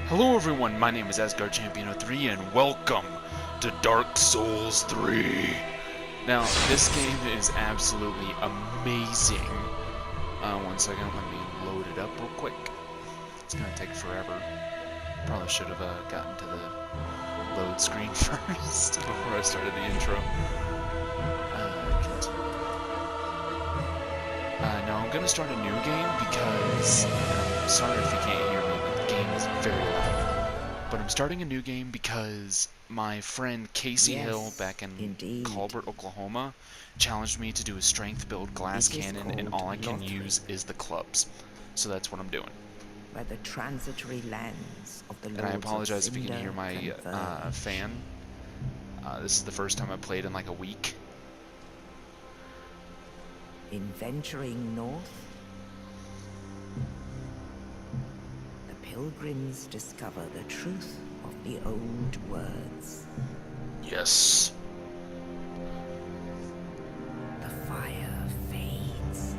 Hello everyone, my name is Asgard Champion 03 and welcome to Dark Souls 3. Now, this game is absolutely amazing. One second, let me load it up real quick. It's gonna take forever. Probably should have gotten to the load screen first before I started the intro. Now I'm gonna start a new game because, I'm sorry if you can't hear me, but the game is very loud. But I'm starting a new game because my friend Casey Hill back in Colbert, Oklahoma, challenged me to do a strength-build glass cannon, and all I can use is the clubs. So that's what I'm doing. By the transitory lands of the Lords and I apologize if you can Cinder hear my fan. This is the first time I played in like a week. In venturing north, the pilgrims discover the truth of the old words. Yes. The fire fades,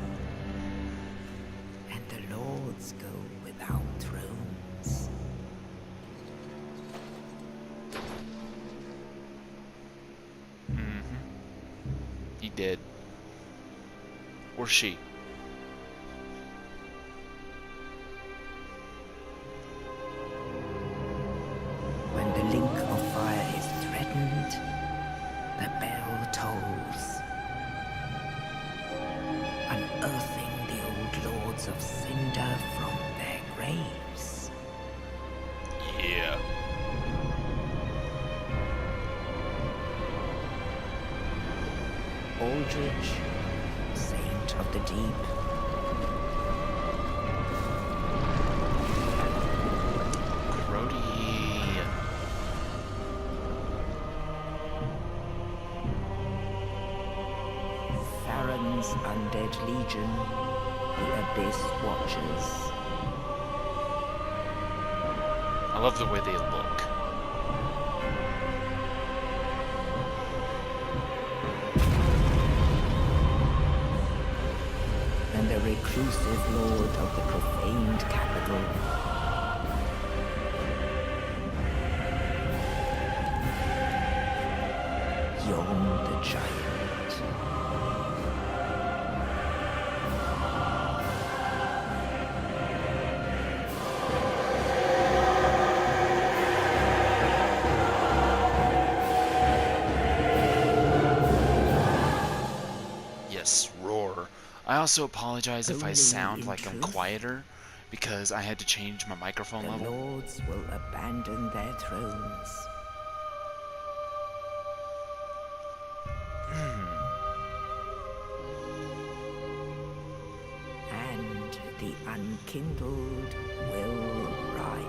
and the lords go without thrones. He did. Or she. When the link of fire is threatened, the bell tolls, unearthing the old lords of Cinder from their graves. Yeah. Aldrich, Saint of the Deep. Grody. Farron's Undead Legion, the Abyss Watchers. I love the way they look. And the reclusive lord of the profaned capital. Yom the Giant. Yes, roar. I also apologize if I Only sound in like I'm truth, quieter, because I had to change my microphone the level. lords will abandon their thrones. And the unkindled will rise.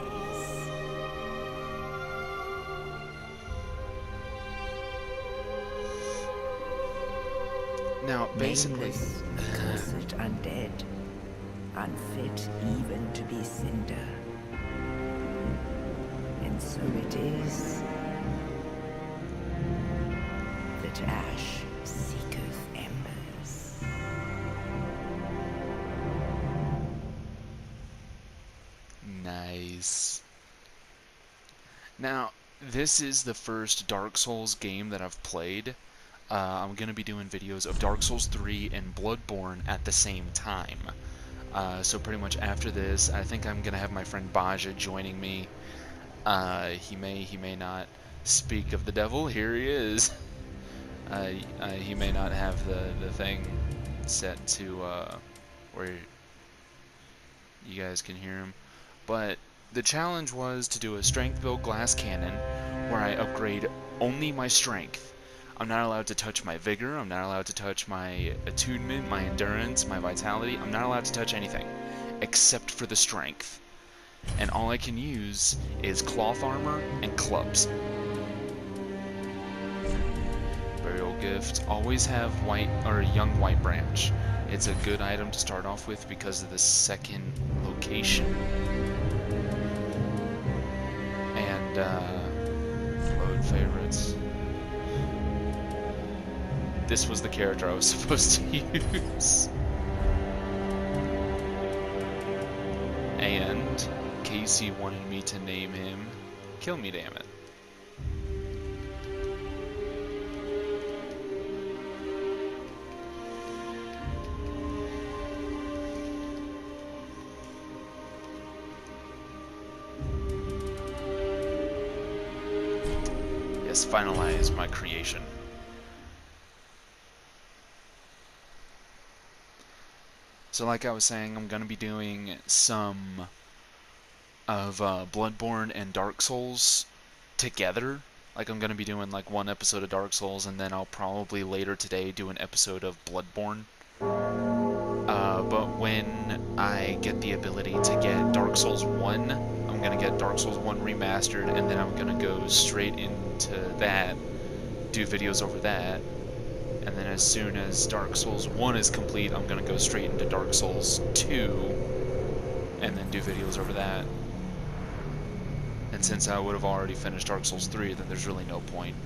Now, basically, Nameless, accursed undead, unfit even to be cinder. And so it is that ash seeketh embers. nice. Now, this is the first Dark Souls game that I've played. I'm going to be doing videos of Dark Souls 3 and Bloodborne at the same time. So pretty much after this, I think I'm going to have my friend Baja joining me. He may not speak of the devil. Here he is. He may not have the thing set to where you guys can hear him. But the challenge was to do a strength build glass cannon where I upgrade only my strength. I'm not allowed to touch my vigor, I'm not allowed to touch my attunement, my endurance, my vitality. I'm not allowed to touch anything except for the strength. And all I can use is cloth armor and clubs. Burial gift. Always have white or young white branch. It's a good item to start off with because of the second location. And load favorites. This was the character I was supposed to use. And case you wanted me to name him Kill Me Damn It. Yes, finalize my creation. So like I was saying, I'm going to be doing some of Bloodborne and Dark Souls together. Like I'm going to be doing like one episode of Dark Souls, and then I'll probably later today do an episode of Bloodborne. But when I get the ability to get Dark Souls 1, I'm going to get Dark Souls 1 remastered, and then I'm going to go straight into that, do videos over that. And then as soon as Dark Souls 1 is complete, I'm going to go straight into Dark Souls 2, and then do videos over that. And since I would have already finished Dark Souls 3, then there's really no point.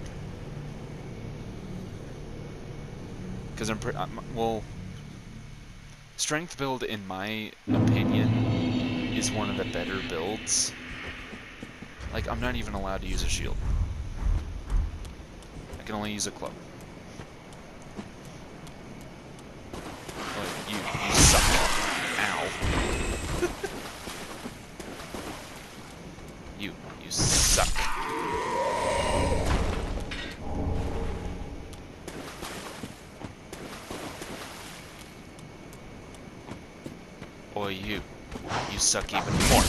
Because well, Strength build, in my opinion, is one of the better builds. Like, I'm not even allowed to use a shield. I can only use a club. You suck. Ow. You suck. Boy, you suck even more.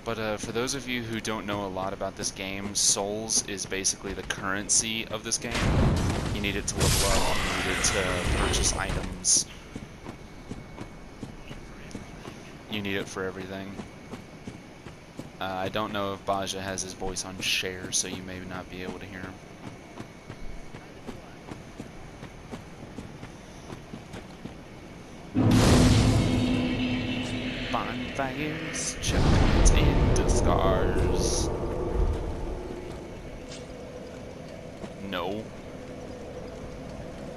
But for those of you who don't know a lot about this game, Souls is basically the currency of this game. You need it to level up, you need it to purchase items. You need it for everything. I don't know if Baja has his voice on share, so you may not be able to hear him. Bonfires, checkpoints, and scars. No.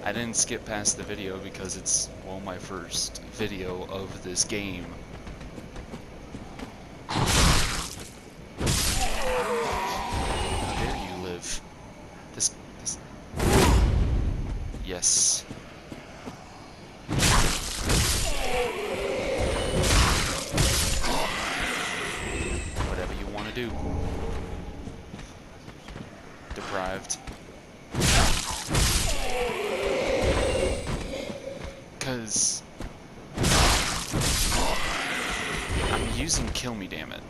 I didn't skip past the video because it's, well, my first video of this game. How dare you live? This... Yes. Whatever you want to do. Deprived. Because I'm using Kill Me Damn It.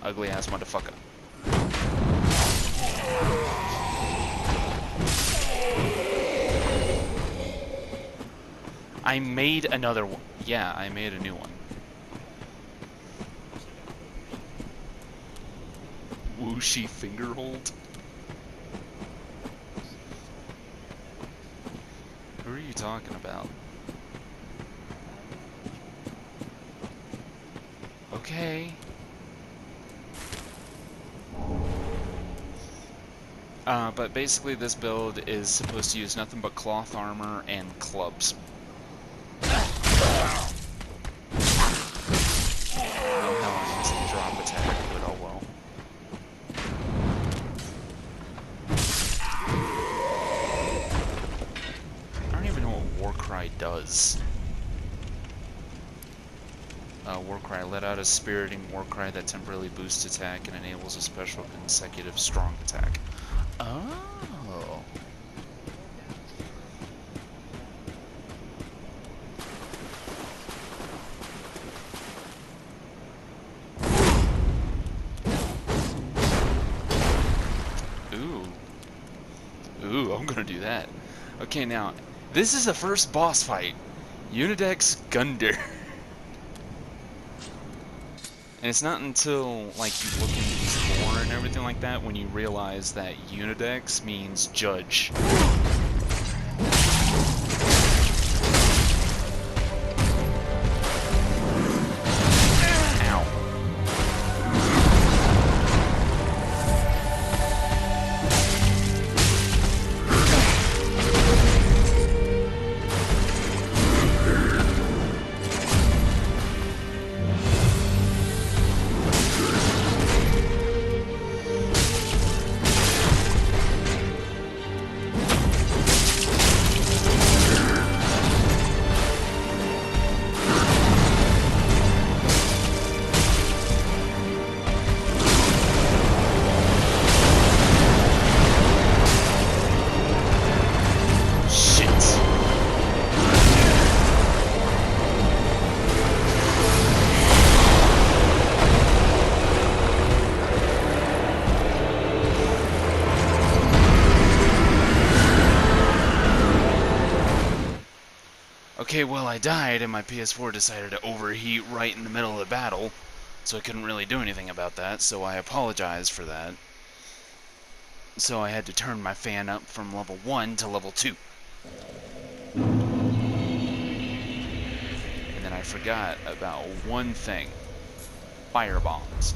Ugly ass motherfucker. I made another one. Yeah, I made a new one. Whooshy finger hold? Who are you talking about? Okay. But basically this build is supposed to use nothing but cloth armor and clubs. Oh hell, I'm using drop attack, but oh well. I don't even know what Warcry does. Warcry let out a spiriting Warcry that temporarily boosts attack and enables a special consecutive strong attack. Oh. Ooh, I'm gonna do that. Okay, now, this is the first boss fight. Unidex Gunder. And it's not until, like, you look into his lore and everything like that when you realize that Unidex means judge. Ow. Okay, well, I died, and my PS4 decided to overheat right in the middle of the battle, so I couldn't really do anything about that, so I apologize for that. So I had to turn my fan up from level 1 to level 2. And then I forgot about one thing. Fire bombs.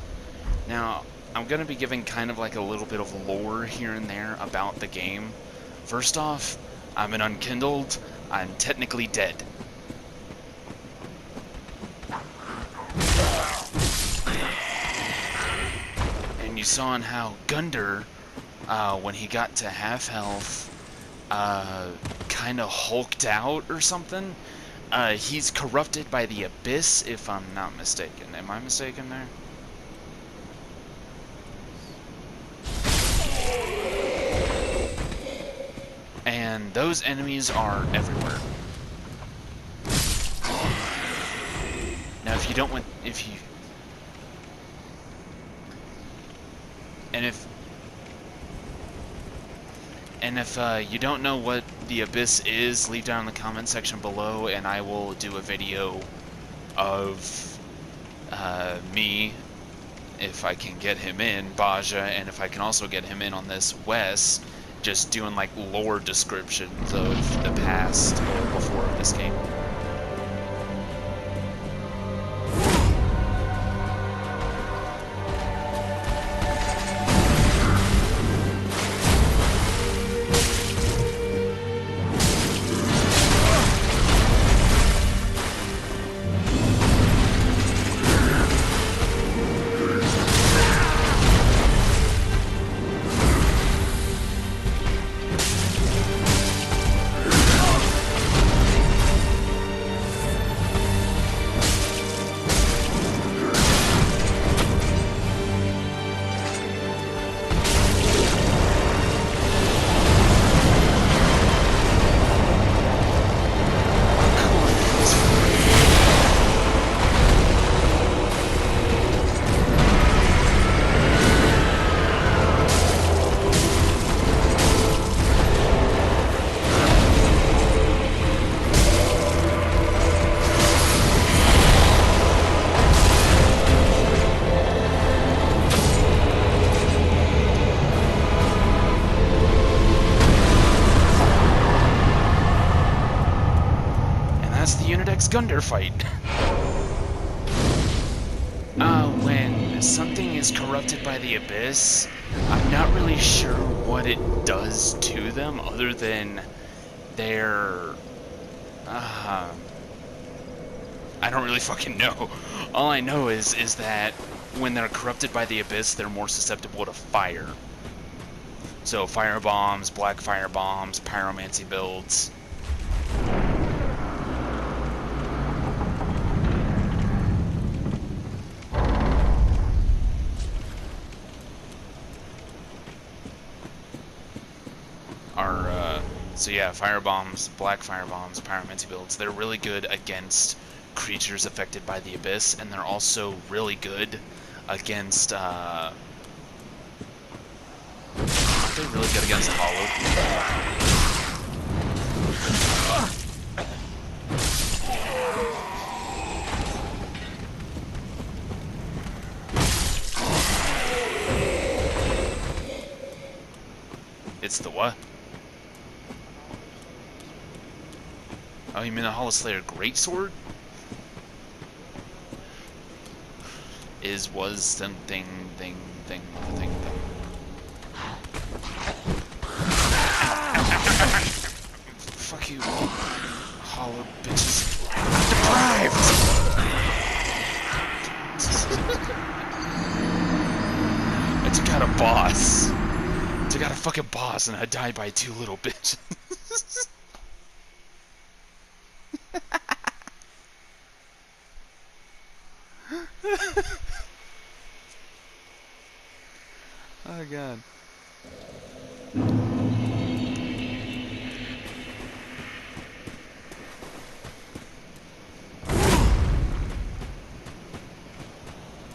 Now, I'm going to be giving kind of like a little bit of lore here and there about the game. First off, I'm an unkindled. I'm technically dead. And you saw in how Gunder, when he got to half health, kind of hulked out or something. He's corrupted by the Abyss, if I'm not mistaken. Am I mistaken there? And those enemies are everywhere. Now, if you don't want, if you, and if you don't know what the Abyss is, leave down in the comment section below, and I will do a video of me, if I can get him in, Baja, and if I can also get him in on this, Wes, just doing like lore descriptions of the past or before of this game. Gunder fight. When something is corrupted by the Abyss, I'm not really sure what it does to them other than they're... I don't really fucking know. All I know is that when they're corrupted by the Abyss, they're more susceptible to fire. So fire bombs, black fire bombs, pyromancy builds. So yeah, fire bombs, black fire bombs, pyromancy builds, they're really good against creatures affected by the Abyss, and they're also really good against, aren't they really good against Hollow? It's the what? Oh, you mean the Hollow Slayer Greatsword? Was something, thing. Fuck you, hollow bitches. Deprived! I took out a boss. I took out a fucking boss and I died by 2 little bitches. Oh god.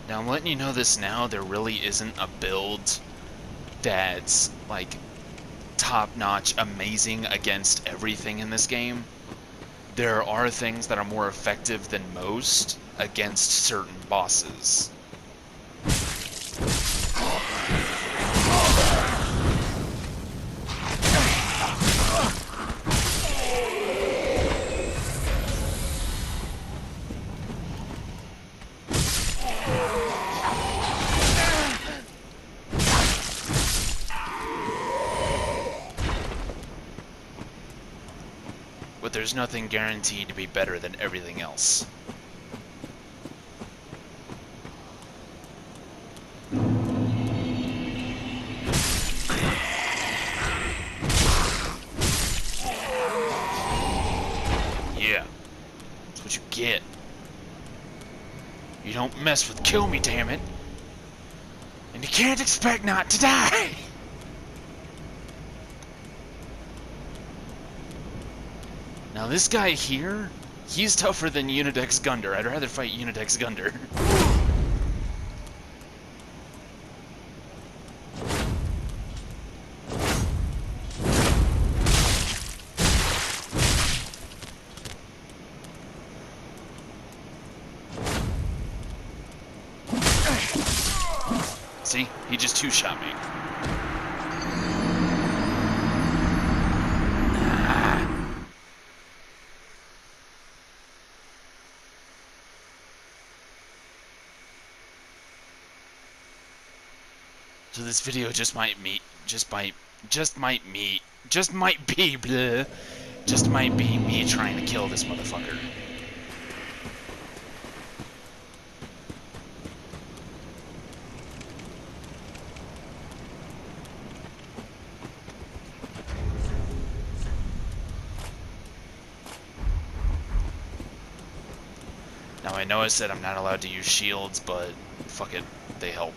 Now I'm letting you know this now, there really isn't a build that's like top-notch amazing against everything in this game. there are things that are more effective than most against certain bosses. But there's nothing guaranteed to be better than everything else. Yeah, that's what you get. You don't mess with Kill Me, damn it. And you can't expect not to die. Now this guy here, he's tougher than Unidex Gunder. I'd rather fight Unidex Gunder. See? He just two-shot me. So this video just might be, bleh, just might be me trying to kill this motherfucker. Now I know I said I'm not allowed to use shields, but fuck it, they help.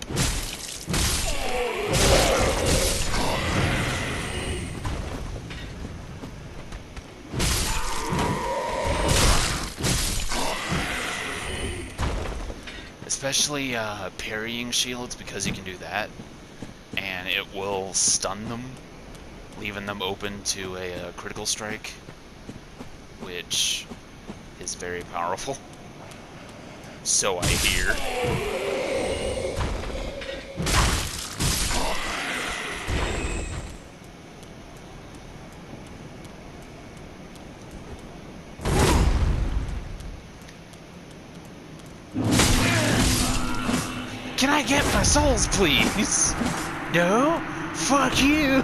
Especially parrying shields, because you can do that, and it will stun them, leaving them open to a critical strike, which is very powerful. So I hear. Can I get my souls, please? No? Fuck you!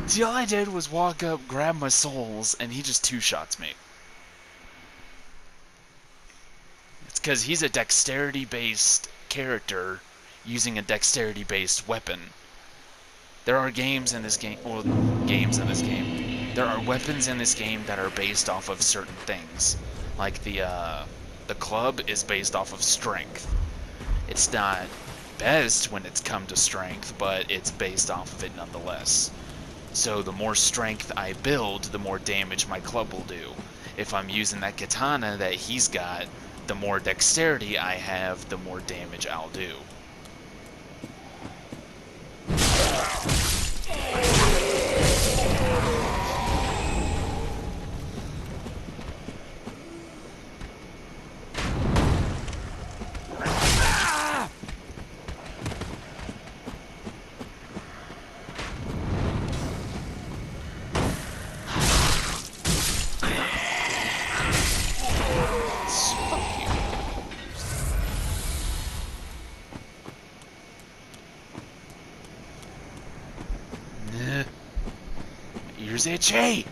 See, all I did was walk up, grab my souls, and he just two-shots me. It's because he's a dexterity-based character using a dexterity-based weapon. There are games in this game, well, there are weapons in this game that are based off of certain things. Like the club is based off of strength. It's not best when it's come to strength, but it's based off of it nonetheless. So the more strength I build, the more damage my club will do. If I'm using that katana that he's got, the more dexterity I have, the more damage I'll do. Ears itchy!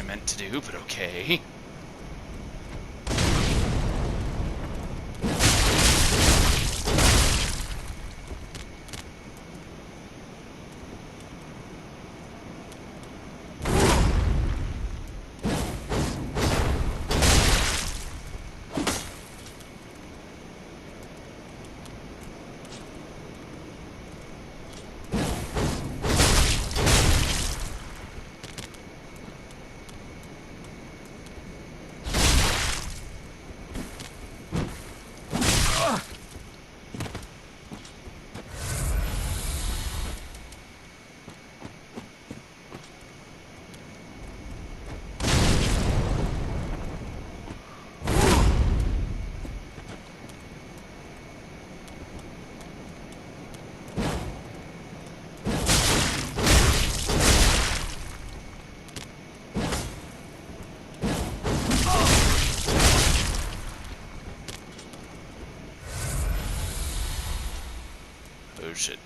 I meant to do, but okay. Oh shit.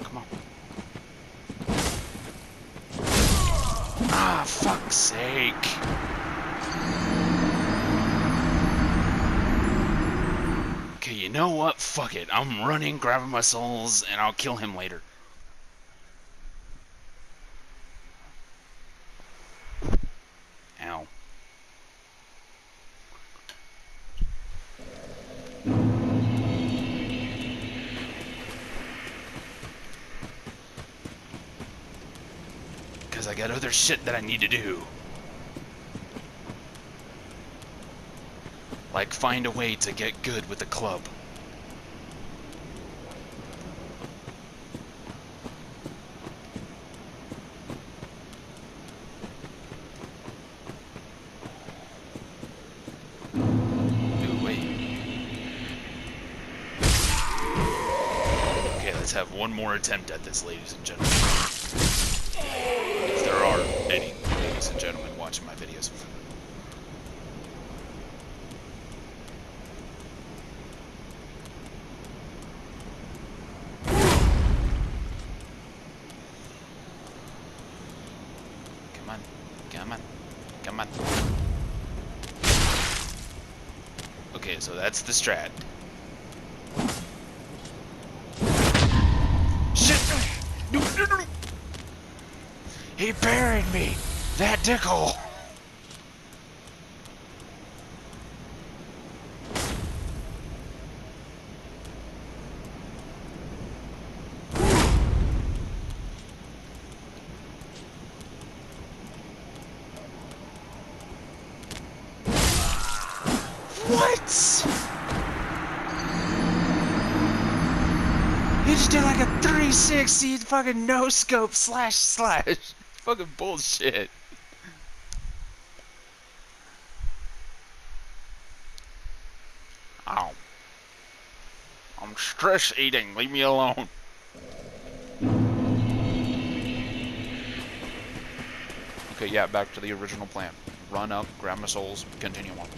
Come on. Ah, fuck's sake. Okay, you know what? Fuck it. I'm running, grabbing my souls, and I'll kill him later. Ow. Because I got other shit that I need to do. Like find a way to get good with the club. Ooh, wait. Okay, let's have one more attempt at this, ladies and gentlemen. If there are any ladies and gentlemen watching my videos. Come on. Okay, so that's the strat. Shit! No. He buried me! That dickhole! What? He just did like a 360 fucking no scope slash. Fucking bullshit. Ow. I'm stress eating. Leave me alone. Okay, yeah, back to the original plan. Run up, grab my souls, continue on.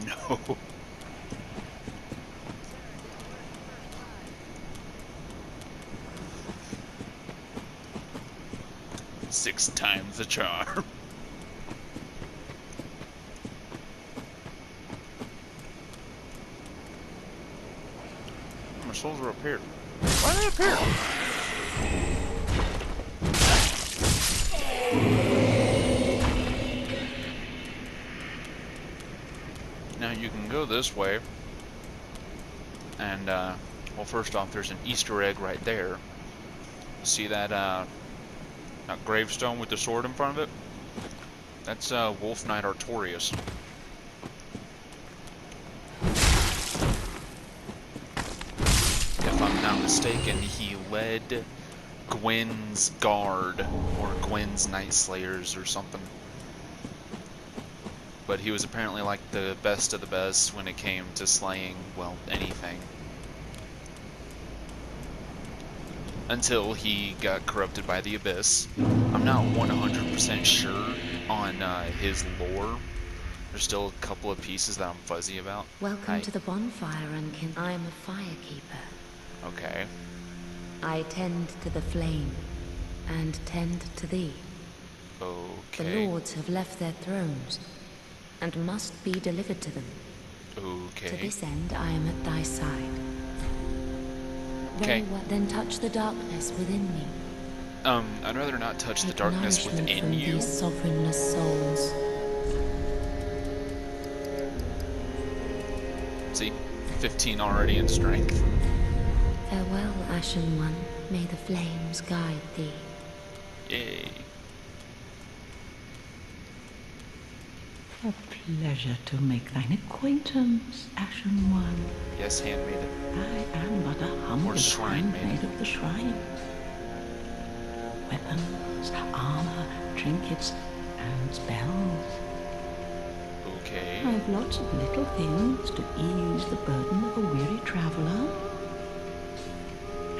No. 6 times the charm. My souls are up here. Why are they up here? Now you can go this way, and well, first off, there's an Easter egg right there. See that that gravestone with the sword in front of it? That's Wolf Knight Artorias. If I'm not mistaken, he led Gwyn's guard, or Gwyn's Night Slayers, or something. But he was apparently like the best of the best when it came to slaying, well, anything. Until he got corrupted by the Abyss. I'm not 100% sure on his lore. There's still a couple of pieces that I'm fuzzy about. Welcome to the bonfire, Unkin. I am a firekeeper. Okay. I tend to the flame, and tend to thee. Okay. The lords have left their thrones, and must be delivered to them. Okay. To this end, I am at thy side. Okay. Very well, then touch the darkness within me. I'd rather not touch the Take darkness nourishment within from you. these sovereignless souls. See? 15 already in strength. Farewell, Ashen One. May the flames guide thee. Yay. A pleasure to make thine acquaintance, Ashen One. Yes, handmaiden. I am but a humble shrine maiden. handmaid of the shrine. Weapons, armor, trinkets, and spells. Okay. I've lots of little things to ease the burden of a weary traveler.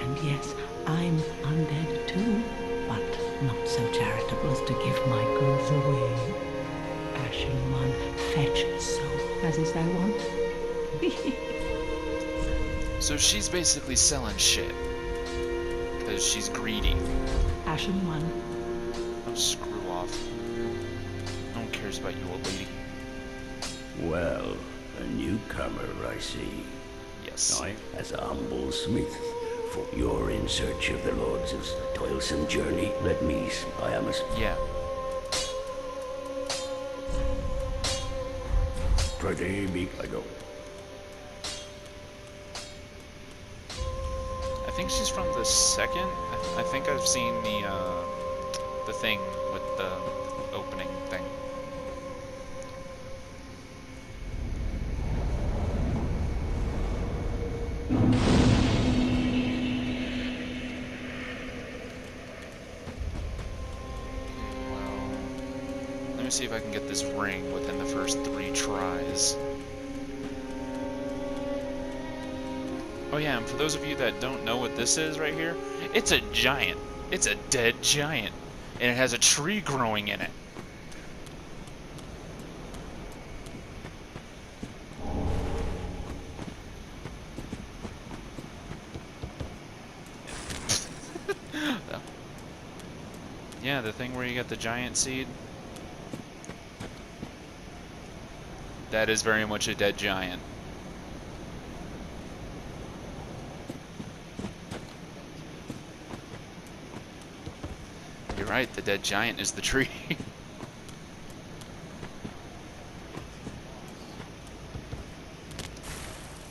And yes, I'm undead too, but not so charitable as to give my goods away. Ashen One, fetch so, as is thy wont. So she's basically selling shit. Because she's greedy. Ashen One, Oh, screw off. No one cares about you, old lady. Well, a newcomer, I see. Yes. I, as a humble smith, for you're in search of the lords of toilsome journey, let me, Spyamus. Yeah. Prithee, be I go. I think she's from the second. I think I've seen the thing with the opening thing. Well, let me see if I can get this ring within the first 3 tries. Oh yeah, and for those of you that don't know what this is right here, it's a giant. It's a dead giant. And it has a tree growing in it. Yeah, the thing where you get the giant seed. That is very much a dead giant. You're right, the dead giant is the tree.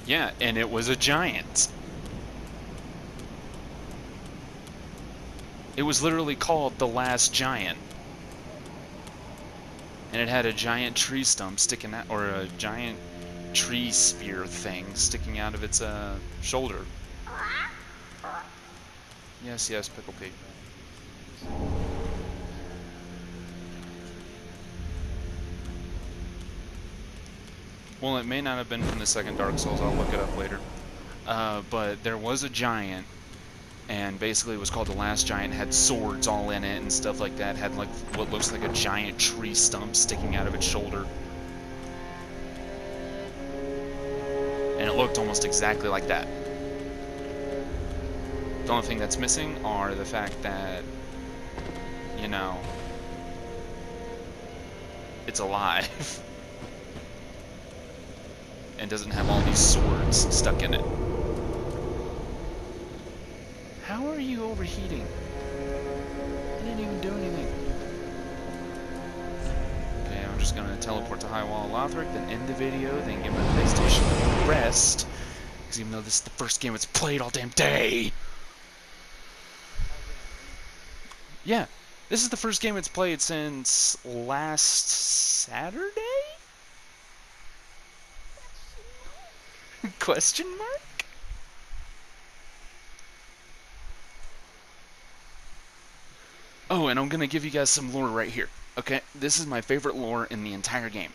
Yeah, and it was a giant. It was literally called The Last Giant. And it had a giant tree stump sticking out, or a giant tree spear thing sticking out of its shoulder. Yes, yes, Pickle Pig. Well, it may not have been from the second Dark Souls, I'll look it up later. But there was a giant, and basically it was called The Last Giant, had swords all in it and stuff like that, had like what looks like a giant tree stump sticking out of its shoulder. And it looked almost exactly like that. The only thing that's missing are the fact that, you know, it's alive. And doesn't have all these swords stuck in it. How are you overheating? I didn't even do anything. Okay, I'm just gonna teleport to High Wall of Lothric, then end the video, then give my PlayStation a rest. Because even though this is the first game it's played all damn day. Yeah, this is the first game it's played since last Saturday? Question mark? Oh, and I'm gonna give you guys some lore right here. Okay, this is my favorite lore in the entire game.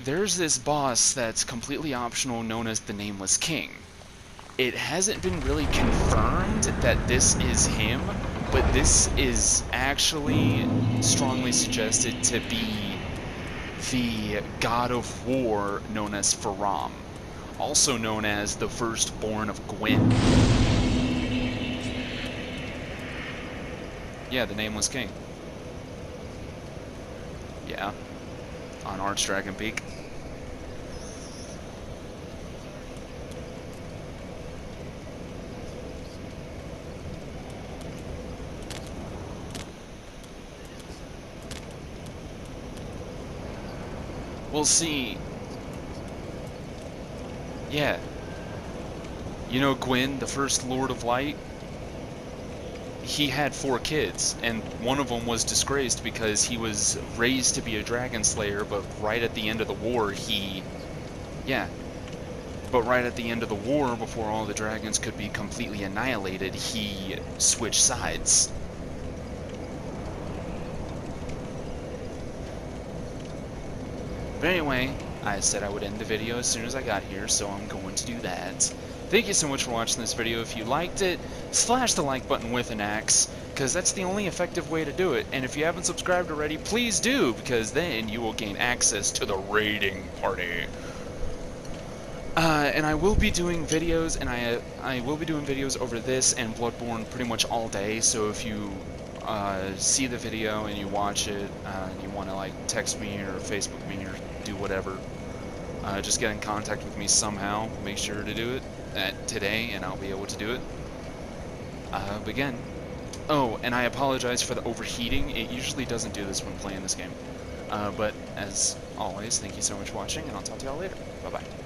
There's this boss that's completely optional known as the Nameless King. It hasn't been really confirmed that this is him, but this is actually strongly suggested to be the god of war known as Faram, also known as the firstborn of Gwyn. Yeah, the Nameless King. Yeah, on Archdragon Peak. We'll see. Yeah. You know Gwyn, the first Lord of Light? He had 4 kids, and one of them was disgraced because he was raised to be a dragon slayer, but right at the end of the war, but right at the end of the war, before all the dragons could be completely annihilated, he switched sides. But anyway, I said I would end the video as soon as I got here, so I'm going to do that. Thank you so much for watching this video. If you liked it, slash the like button with an axe, because that's the only effective way to do it. And if you haven't subscribed already, please do, because then you will gain access to the raiding party. And I will be doing videos, and I will be doing videos over this and Bloodborne pretty much all day, so if you see the video and you watch it, and you want to like text me or Facebook me or do whatever, just get in contact with me somehow. Make sure to do it today, and I'll be able to do it. But again, oh, and I apologize for the overheating. It usually doesn't do this when playing this game. But as always, thank you so much for watching, and I'll talk to y'all later. Bye-bye.